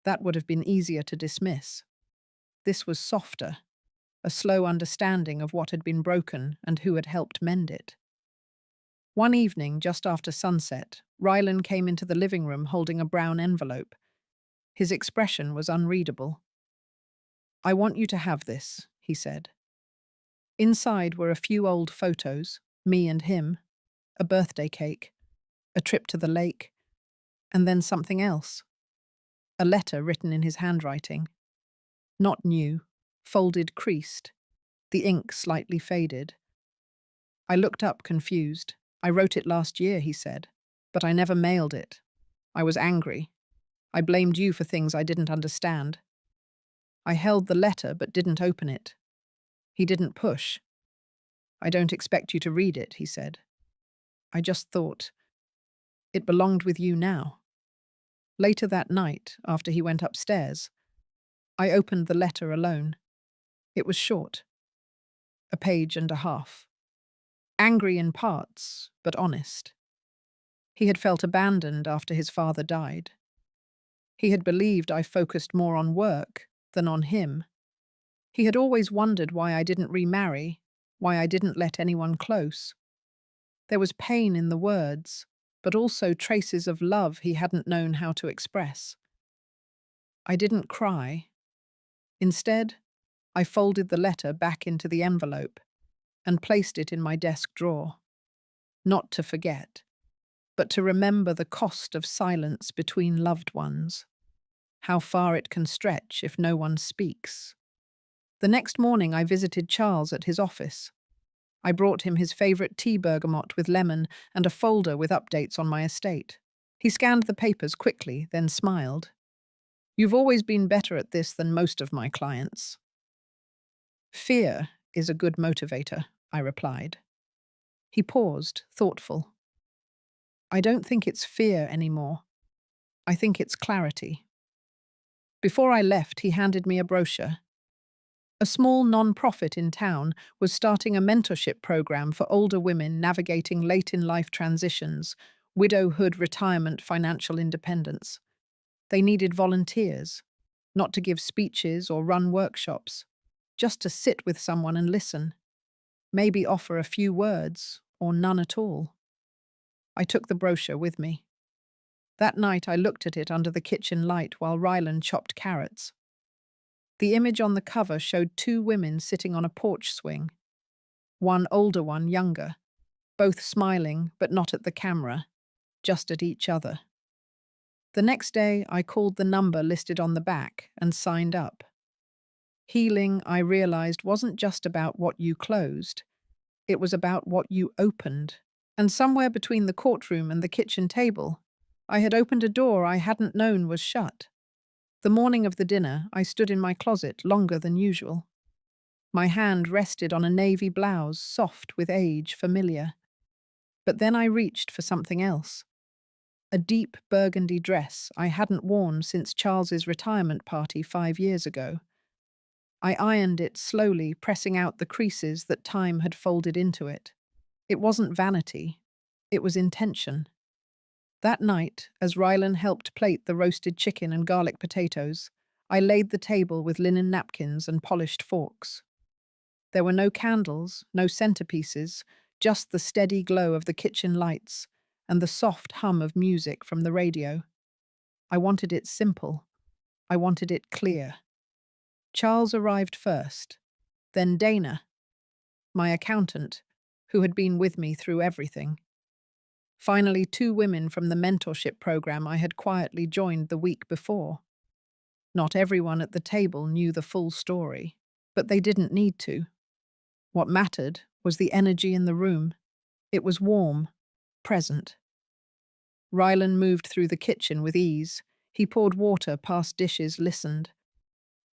That would have been easier to dismiss. This was softer, a slow understanding of what had been broken and who had helped mend it. One evening, just after sunset, Rylan came into the living room holding a brown envelope. His expression was unreadable. "I want you to have this," he said. Inside were a few old photos, me and him, a birthday cake, a trip to the lake, and then something else. A letter written in his handwriting. Not new, folded creased, the ink slightly faded. I looked up confused. "I wrote it last year," he said, "but I never mailed it. I was angry. I blamed you for things I didn't understand." I held the letter but didn't open it. He didn't push. "I don't expect you to read it," he said. I just thought, it belonged with you now. Later that night, after he went upstairs, I opened the letter alone. It was short, a page and a half. Angry in parts, but honest. He had felt abandoned after his father died. He had believed I focused more on work than on him. He had always wondered why I didn't remarry, why I didn't let anyone close. There was pain in the words, but also traces of love he hadn't known how to express. I didn't cry. Instead, I folded the letter back into the envelope and placed it in my desk drawer. Not to forget, but to remember the cost of silence between loved ones. How far it can stretch if no one speaks. The next morning I visited Charles at his office. I brought him his favourite tea bergamot with lemon and a folder with updates on my estate. He scanned the papers quickly, then smiled. "You've always been better at this than most of my clients." "Fear is a good motivator," I replied. He paused, thoughtful. "I don't think it's fear anymore. I think it's clarity." Before I left, he handed me a brochure. A small non-profit in town was starting a mentorship program for older women navigating late-in-life transitions, widowhood, retirement, financial independence. They needed volunteers, not to give speeches or run workshops, just to sit with someone and listen, maybe offer a few words or none at all. I took the brochure with me. That night I looked at it under the kitchen light while Rylan chopped carrots. The image on the cover showed two women sitting on a porch swing. One older, one younger, both smiling but not at the camera, just at each other. The next day I called the number listed on the back and signed up. Healing, I realized, wasn't just about what you closed. It was about what you opened. And somewhere between the courtroom and the kitchen table, I had opened a door I hadn't known was shut. The morning of the dinner, I stood in my closet longer than usual. My hand rested on a navy blouse, soft with age, familiar. But then I reached for something else. A deep burgundy dress I hadn't worn since Charles's retirement party 5 years ago. I ironed it slowly, pressing out the creases that time had folded into it. It wasn't vanity. It was intention. That night, as Rylan helped plate the roasted chicken and garlic potatoes, I laid the table with linen napkins and polished forks. There were no candles, no centerpieces, just the steady glow of the kitchen lights and the soft hum of music from the radio. I wanted it simple. I wanted it clear. Charles arrived first, then Dana, my accountant, who had been with me through everything. Finally, two women from the mentorship program I had quietly joined the week before. Not everyone at the table knew the full story, but they didn't need to. What mattered was the energy in the room. It was warm, present. Rylan moved through the kitchen with ease. He poured water past dishes, listened.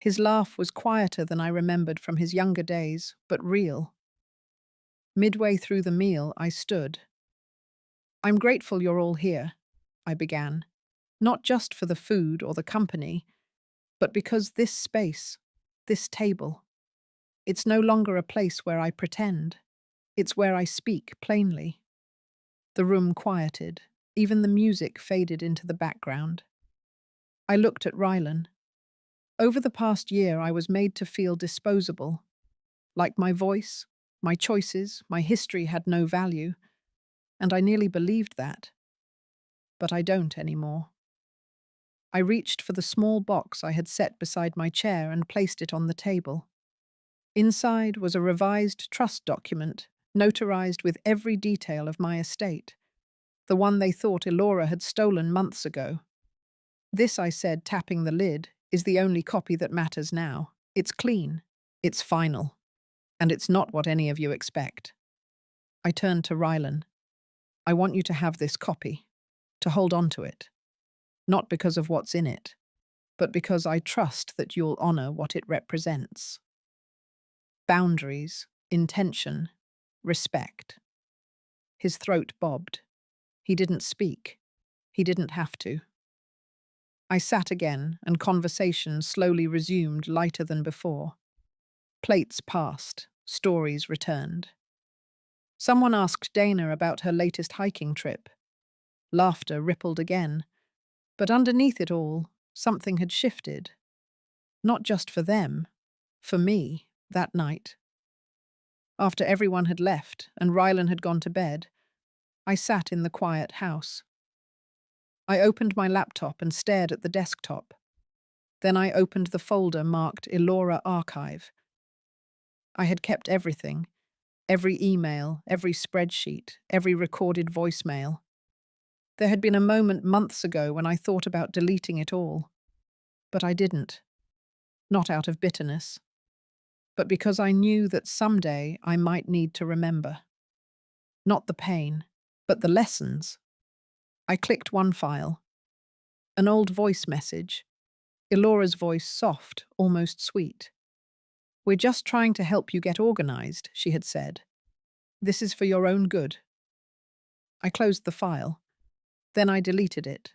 His laugh was quieter than I remembered from his younger days, but real. Midway through the meal, I stood. "I'm grateful you're all here," I began, "not just for the food or the company, but because this space, this table, it's no longer a place where I pretend. It's where I speak plainly. The room quieted. Even the music faded into the background. I looked at Rylan. Over the past year, I was made to feel disposable, like my voice, my choices, my history had no value, and I nearly believed that. But I don't anymore. I reached for the small box I had set beside my chair and placed it on the table. Inside was a revised trust document, notarized with every detail of my estate, the one they thought Elora had stolen months ago. This, I said, tapping the lid, is the only copy that matters now. It's clean, it's final, and it's not what any of you expect. I turned to Rylan. I want you to have this copy, to hold on to it, not because of what's in it, but because I trust that you'll honor what it represents. Boundaries, intention, respect. His throat bobbed. He didn't speak. He didn't have to. I sat again, and conversation slowly resumed, lighter than before. Plates passed, stories returned. Someone asked Dana about her latest hiking trip. Laughter rippled again, but underneath it all, something had shifted. Not just for them, for me, that night. After everyone had left and Rylan had gone to bed, I sat in the quiet house. I opened my laptop and stared at the desktop. Then I opened the folder marked Elora Archive. I had kept everything, every email, every spreadsheet, every recorded voicemail. There had been a moment months ago when I thought about deleting it all. But I didn't. Not out of bitterness, but because I knew that someday I might need to remember. Not the pain, but the lessons. I clicked one file. An old voice message. Elora's voice soft, almost sweet. "We're just trying to help you get organized," she had said. "This is for your own good." I closed the file. Then I deleted it.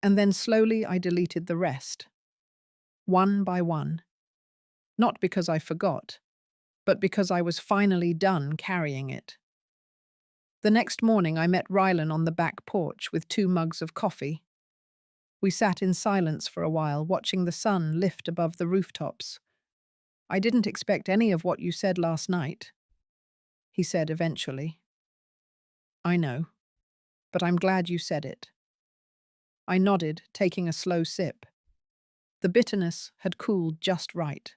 And then slowly I deleted the rest. One by one. Not because I forgot, but because I was finally done carrying it. The next morning I met Rylan on the back porch with 2 mugs of coffee. We sat in silence for a while, watching the sun lift above the rooftops. "I didn't expect any of what you said last night," he said eventually. "I know, but I'm glad you said it." I nodded, taking a slow sip. The bitterness had cooled just right.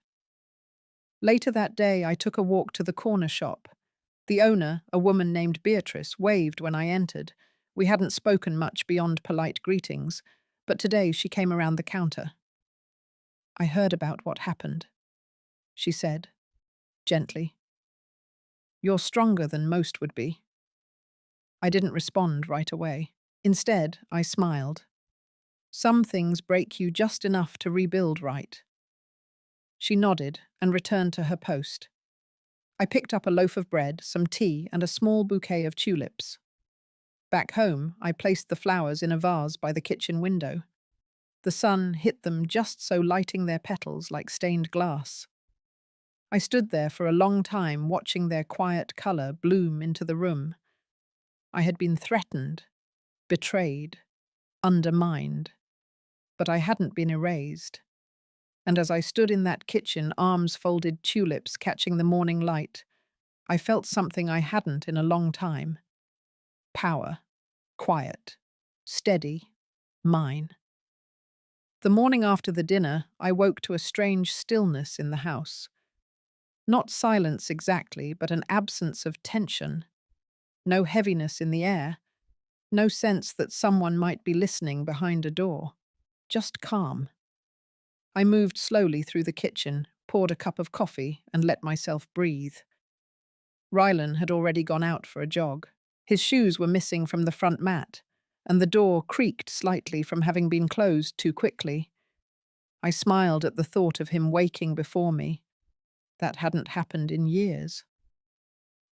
Later that day, I took a walk to the corner shop. The owner, a woman named Beatrice, waved when I entered. We hadn't spoken much beyond polite greetings, but today she came around the counter. "I heard about what happened," she said, gently. "You're stronger than most would be." I didn't respond right away. Instead, I smiled. Some things break you just enough to rebuild right. She nodded and returned to her post. I picked up a loaf of bread, some tea, and a small bouquet of tulips. Back home, I placed the flowers in a vase by the kitchen window. The sun hit them just so, lighting their petals like stained glass. I stood there for a long time, watching their quiet color bloom into the room. I had been threatened, betrayed, undermined, but I hadn't been erased. And as I stood in that kitchen, arms folded, tulips catching the morning light, I felt something I hadn't in a long time. Power. Quiet. Steady. Mine. The morning after the dinner, I woke to a strange stillness in the house. Not silence exactly, but an absence of tension. No heaviness in the air. No sense that someone might be listening behind a door. Just calm. I moved slowly through the kitchen, poured a cup of coffee, and let myself breathe. Rylan had already gone out for a jog. His shoes were missing from the front mat, and the door creaked slightly from having been closed too quickly. I smiled at the thought of him waking before me. That hadn't happened in years.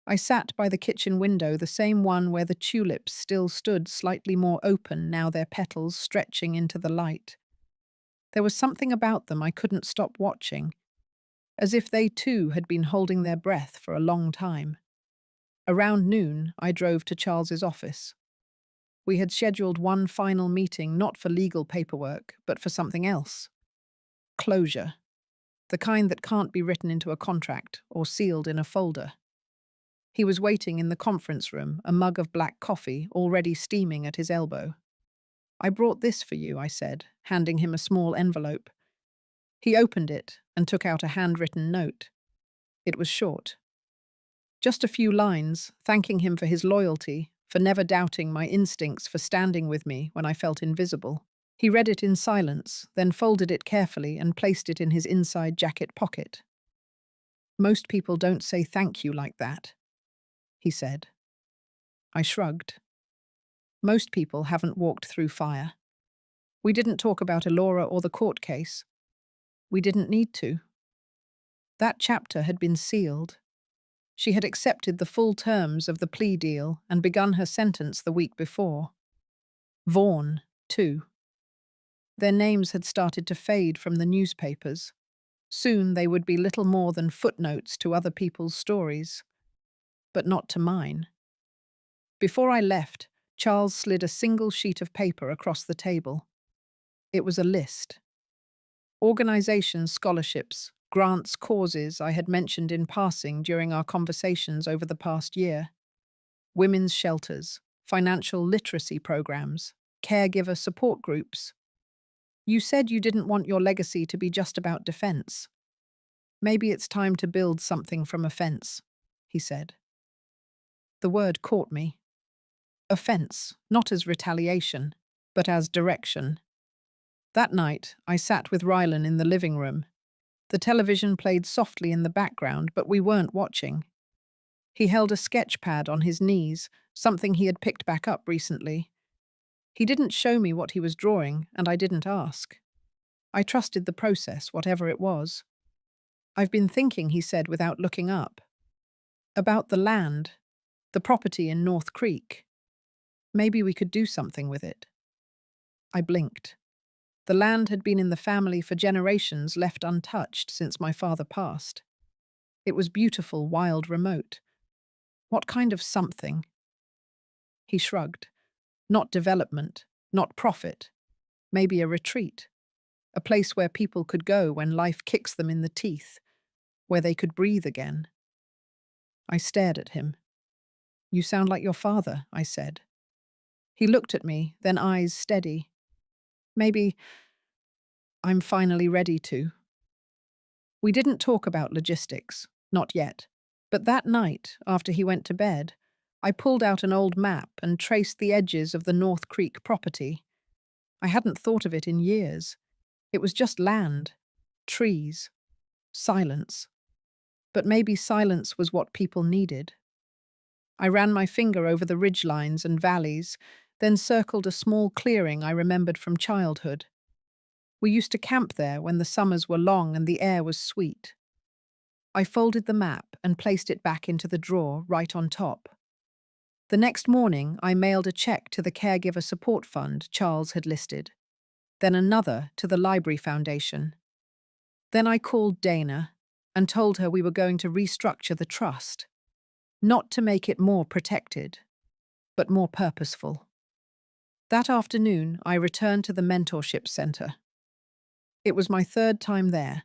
I sat by the kitchen window, the same one where the tulips still stood, slightly more open now, their petals stretching into the light. There was something about them I couldn't stop watching, as if they too had been holding their breath for a long time. Around noon, I drove to Charles's office. We had scheduled one final meeting not for legal paperwork, but for something else. Closure. The kind that can't be written into a contract or sealed in a folder. He was waiting in the conference room, a mug of black coffee already steaming at his elbow. "I brought this for you," I said, handing him a small envelope. He opened it and took out a handwritten note. It was short. Just a few lines, thanking him for his loyalty, for never doubting my instincts, for standing with me when I felt invisible. He read it in silence, then folded it carefully and placed it in his inside jacket pocket. "Most people don't say thank you like that," he said. I shrugged. Most people haven't walked through fire. We didn't talk about Elora or the court case. We didn't need to. That chapter had been sealed. She had accepted the full terms of the plea deal and begun her sentence the week before. Vaughan, too. Their names had started to fade from the newspapers. Soon they would be little more than footnotes to other people's stories. But not to mine. Before I left, Charles slid a single sheet of paper across the table. It was a list. Organizations, scholarships, grants, causes I had mentioned in passing during our conversations over the past year. Women's shelters, financial literacy programs, caregiver support groups. "You said you didn't want your legacy to be just about defense. Maybe it's time to build something from offense," he said. The word caught me. Offense, not as retaliation, but as direction. That night, I sat with Rylan in the living room. The television played softly in the background, but we weren't watching. He held a sketch pad on his knees, something he had picked back up recently. He didn't show me what he was drawing, and I didn't ask. I trusted the process, whatever it was. "I've been thinking," he said without looking up, "about the land, the property in North Creek. Maybe we could do something with it." I blinked. The land had been in the family for generations, left untouched since my father passed. It was beautiful, wild, remote. What kind of something? He shrugged. Not development, not profit. Maybe a retreat. A place where people could go when life kicks them in the teeth, where they could breathe again. I stared at him. "You sound like your father," I said. He looked at me, then eyes steady. "Maybe I'm finally ready to." We didn't talk about logistics, not yet. But that night, after he went to bed, I pulled out an old map and traced the edges of the North Creek property. I hadn't thought of it in years. It was just land, trees, silence. But maybe silence was what people needed. I ran my finger over the ridgelines and valleys, then circled a small clearing I remembered from childhood. We used to camp there when the summers were long and the air was sweet. I folded the map and placed it back into the drawer right on top. The next morning, I mailed a check to the Caregiver Support Fund Charles had listed, then another to the Library Foundation. Then I called Dana and told her we were going to restructure the trust, not to make it more protected, but more purposeful. That afternoon, I returned to the Mentorship Center. It was my third time there,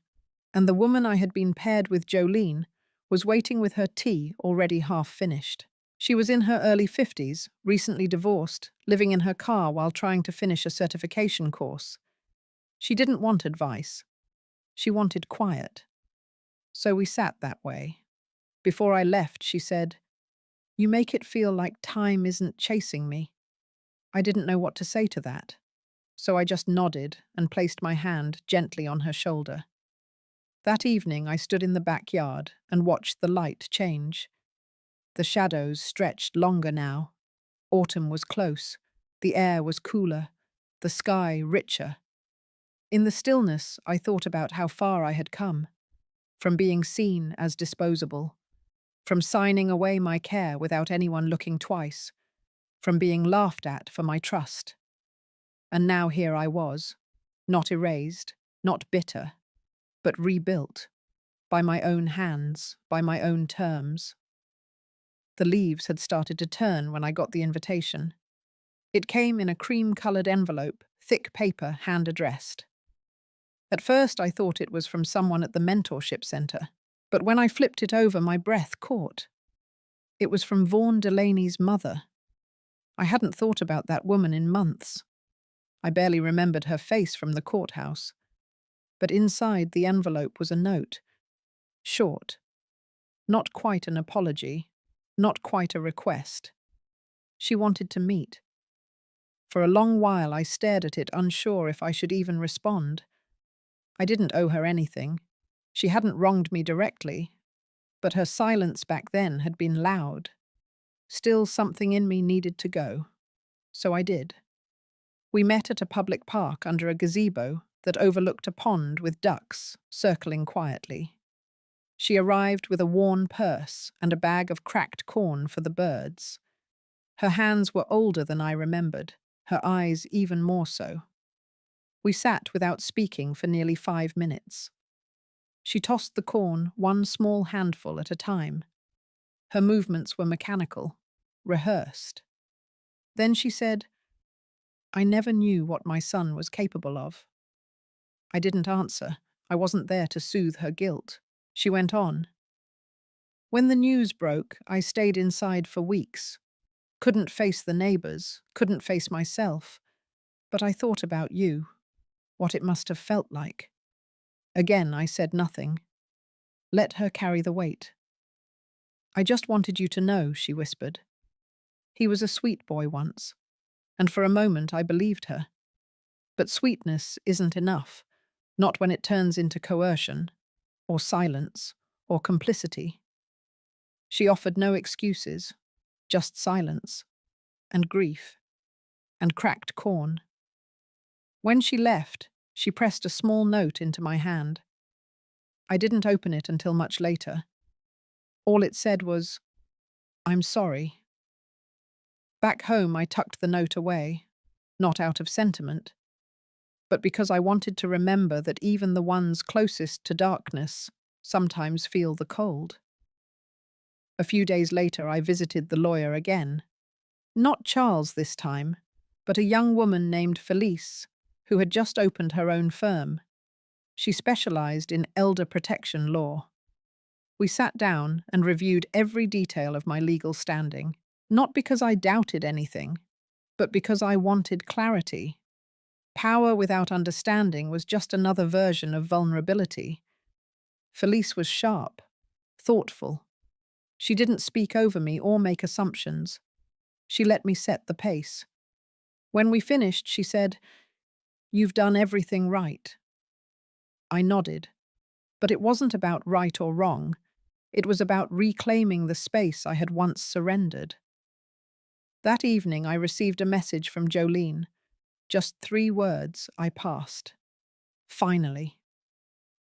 and the woman I had been paired with, Jolene, was waiting with her tea already half finished. She was in her early 50s, recently divorced, living in her car while trying to finish a certification course. She didn't want advice. She wanted quiet. So we sat that way. Before I left, she said, "You make it feel like time isn't chasing me." I didn't know what to say to that, so I just nodded and placed my hand gently on her shoulder. That evening, I stood in the backyard and watched the light change. The shadows stretched longer now. Autumn was close. The air was cooler. The sky richer. In the stillness, I thought about how far I had come. From being seen as disposable. From signing away my care without anyone looking twice. From being laughed at for my trust. And now here I was. Not erased, not bitter, but rebuilt. By my own hands, by my own terms. The leaves had started to turn when I got the invitation. It came in a cream-colored envelope, thick paper, hand-addressed. At first I thought it was from someone at the mentorship center, but when I flipped it over, my breath caught. It was from Vaughan Delaney's mother. I hadn't thought about that woman in months. I barely remembered her face from the courthouse. But inside the envelope was a note. Short. Not quite an apology. Not quite a request. She wanted to meet. For a long while I stared at it, unsure if I should even respond. I didn't owe her anything. She hadn't wronged me directly, but her silence back then had been loud. Still, something in me needed to go. So I did. We met at a public park under a gazebo that overlooked a pond with ducks circling quietly. She arrived with a worn purse and a bag of cracked corn for the birds. Her hands were older than I remembered, her eyes even more so. We sat without speaking for nearly 5 minutes. She tossed the corn one small handful at a time. Her movements were mechanical, rehearsed. Then she said, "I never knew what my son was capable of." I didn't answer. I wasn't there to soothe her guilt. She went on. "When the news broke, I stayed inside for weeks. Couldn't face the neighbors, couldn't face myself. But I thought about you, what it must have felt like." Again, I said nothing. Let her carry the weight. "I just wanted you to know," she whispered. "He was a sweet boy once." And for a moment I believed her. But sweetness isn't enough, not when it turns into coercion, or silence, or complicity. She offered no excuses, just silence, and grief, and cracked corn. When she left, she pressed a small note into my hand. I didn't open it until much later. All it said was, "I'm sorry." Back home, I tucked the note away, not out of sentiment, but because I wanted to remember that even the ones closest to darkness sometimes feel the cold. A few days later, I visited the lawyer again. Not Charles this time, but a young woman named Felice, who had just opened her own firm. She specialized in elder protection law. We sat down and reviewed every detail of my legal standing, not because I doubted anything, but because I wanted clarity. Power without understanding was just another version of vulnerability. Felice was sharp, thoughtful. She didn't speak over me or make assumptions. She let me set the pace. When we finished, she said, "You've done everything right." I nodded. But it wasn't about right or wrong. It was about reclaiming the space I had once surrendered. That evening, I received a message from Jolene. Just 3 words I passed. Finally.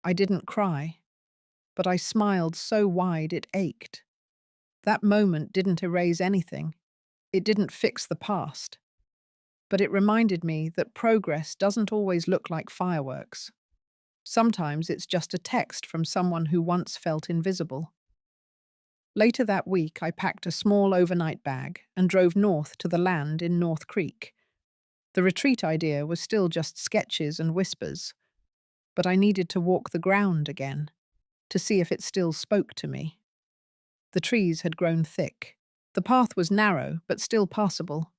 I didn't cry, but I smiled so wide it ached. That moment didn't erase anything. It didn't fix the past. But it reminded me that progress doesn't always look like fireworks. Sometimes it's just a text from someone who once felt invisible. Later that week, I packed a small overnight bag and drove north to the land in North Creek. The retreat idea was still just sketches and whispers, but I needed to walk the ground again, to see if it still spoke to me. The trees had grown thick. The path was narrow, but still passable.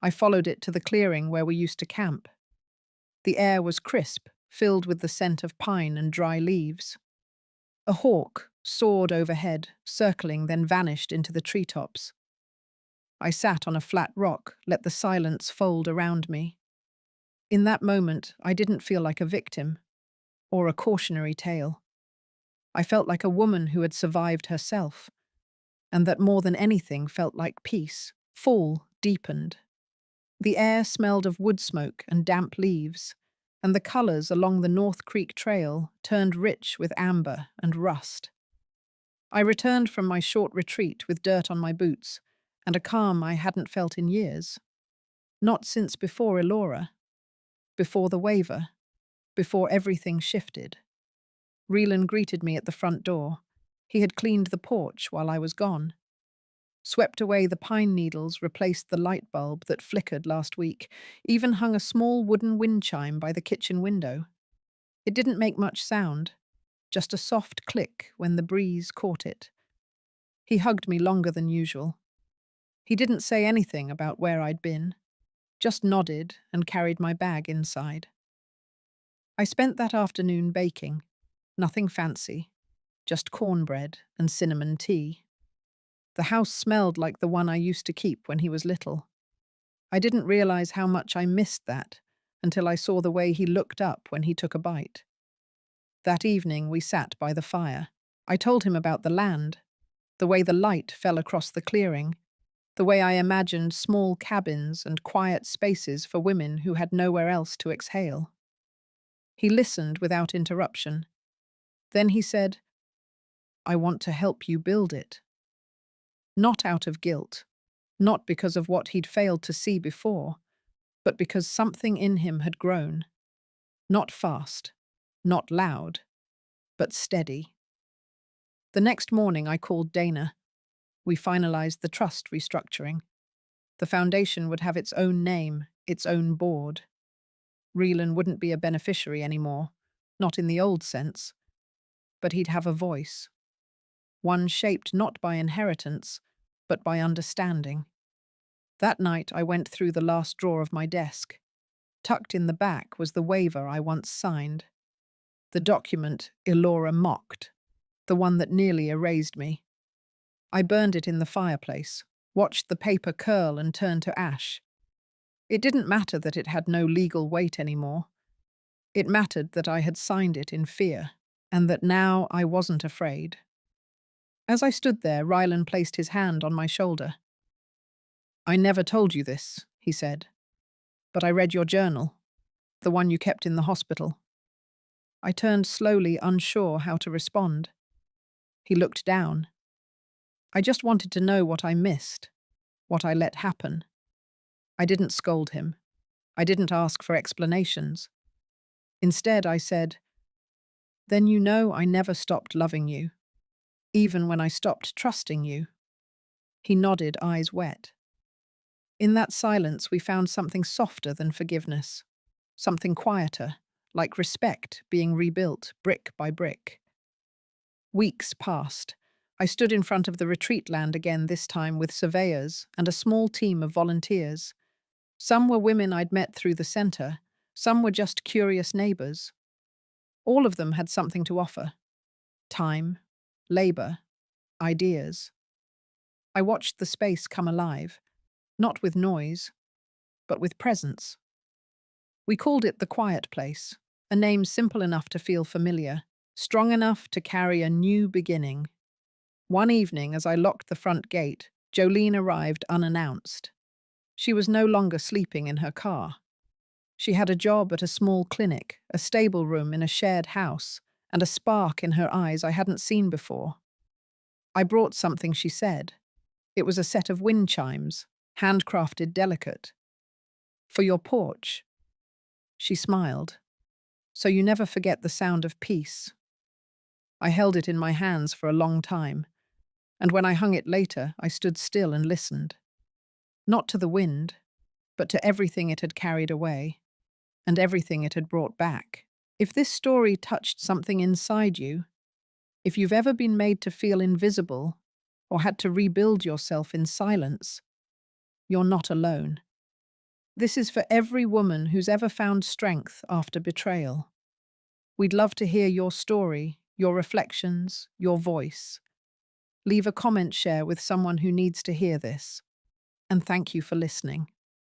I followed it to the clearing where we used to camp. The air was crisp, filled with the scent of pine and dry leaves. A hawk soared overhead, circling, then vanished into the treetops. I sat on a flat rock, let the silence fold around me. In that moment, I didn't feel like a victim, or a cautionary tale. I felt like a woman who had survived herself, and that more than anything felt like peace. Fall deepened. The air smelled of wood smoke and damp leaves, and the colors along the North Creek Trail turned rich with amber and rust. I returned from my short retreat with dirt on my boots and a calm I hadn't felt in years. Not since before Elora, before the waiver, before everything shifted. Reelan greeted me at the front door. He had cleaned the porch while I was gone. swept away the pine needles, replaced the light bulb that flickered last week, even hung a small wooden wind chime by the kitchen window. It didn't make much sound, just a soft click when the breeze caught it. He hugged me longer than usual. He didn't say anything about where I'd been, just nodded and carried my bag inside. I spent that afternoon baking, nothing fancy, just cornbread and cinnamon tea. The house smelled like the one I used to keep when he was little. I didn't realize how much I missed that until I saw the way he looked up when he took a bite. That evening we sat by the fire. I told him about the land, the way the light fell across the clearing, the way I imagined small cabins and quiet spaces for women who had nowhere else to exhale. He listened without interruption. Then he said, "I want to help you build it." Not out of guilt, not because of what he'd failed to see before, but because something in him had grown. Not fast, not loud, but steady. The next morning I called Dana. We finalized the trust restructuring. The foundation would have its own name, its own board. Reelan wouldn't be a beneficiary anymore, not in the old sense, but he'd have a voice. One shaped not by inheritance, but by understanding. That night I went through the last drawer of my desk. Tucked in the back was the waiver I once signed. The document Elora mocked, the one that nearly erased me. I burned it in the fireplace, watched the paper curl and turn to ash. It didn't matter that it had no legal weight anymore. It mattered that I had signed it in fear, and that now I wasn't afraid. As I stood there, Rylan placed his hand on my shoulder. "I never told you this," he said, "but I read your journal, the one you kept in the hospital." I turned slowly, unsure how to respond. He looked down. I just wanted to know what I missed, what I let happen. I didn't scold him. I didn't ask for explanations. Instead, I said, "Then you know I never stopped loving you, even when I stopped trusting you." He nodded, eyes wet. In that silence, we found something softer than forgiveness, something quieter, like respect being rebuilt brick by brick. Weeks passed. I stood in front of the retreat land again, this time with surveyors and a small team of volunteers. Some were women I'd met through the center, some were just curious neighbors. All of them had something to offer: time, labor, ideas. I watched the space come alive, not with noise, but with presence. We called it the Quiet Place, a name simple enough to feel familiar, strong enough to carry a new beginning. One evening, as I locked the front gate, Jolene arrived unannounced. She was no longer sleeping in her car. She had a job at a small clinic, a stable room in a shared house, and a spark in her eyes I hadn't seen before. I brought something, she said. It was a set of wind chimes, handcrafted, delicate. "For your porch." She smiled. "So you never forget the sound of peace." I held it in my hands for a long time, and when I hung it later, I stood still and listened. Not to the wind, but to everything it had carried away, and everything it had brought back. If this story touched something inside you, if you've ever been made to feel invisible or had to rebuild yourself in silence, you're not alone. This is for every woman who's ever found strength after betrayal. We'd love to hear your story, your reflections, your voice. Leave a comment, share with someone who needs to hear this. And thank you for listening.